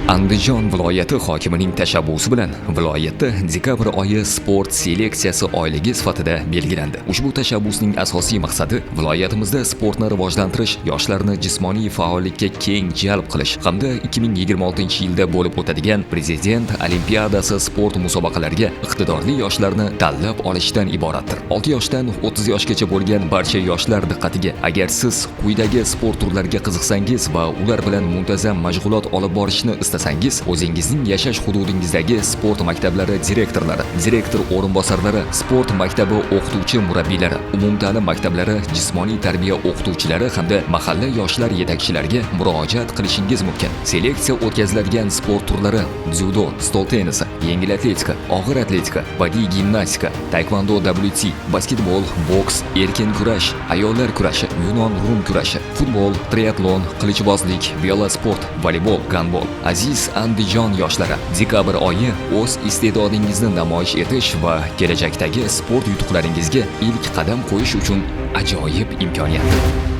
Andijon viloyati hokimining tashabbusi bilan viloyatda dekabr oyi sport seleksiyasi oyligi sifatida belgilandi. Ushbu tashabbusning asosiy maqsadi viloyatimizda sportni rivojlantirish, yoshlarni jismoniy faollikka keng jalb qilish hamda 2026-yilda bo'lib o'tadigan Prezident Olimpiadasi sport musobaqalariga iqtidorli yoshlarni tanlab olishdan iboratdir. 6 yoshdan 30 yoshgacha bo'lgan barcha yoshlar diqqatiga, agar siz quyidagi sport turlariga qiziqsangiz va ular bilan muntazam mashg'ulot olib borishni istasangiz, o'zingizning yashash hududingizdagi sport maktablari direktorlari, direktor o'rinbosarlari, sport maktabi o'qituvchi murabbiylari, umumta'lim maktablari jismoniy tarbiya o'qituvchilari hamda mahalla yoshlar yetakchilariga murojaat qilishingiz mumkin. Seleksiya o'tkaziladigan sport turlari: dzyudo, stol tennisi, yengil atletika, og'ir atletika, badiiy gimnastika, taekvondo WT, basketbol, boks, erkin kurash, ayollar kurashi, yunon-rum kurashi, futbol, triatlon, qilichbozlik, velosport, voleybol, gandbol. Aziz Andijon yoshlari, dekabr oyi o'z iste'dodingizni namoyish etish va kelajakdagi sport yutuqlaringizga ilk qadam qo'yish uchun ajoyib imkoniyat.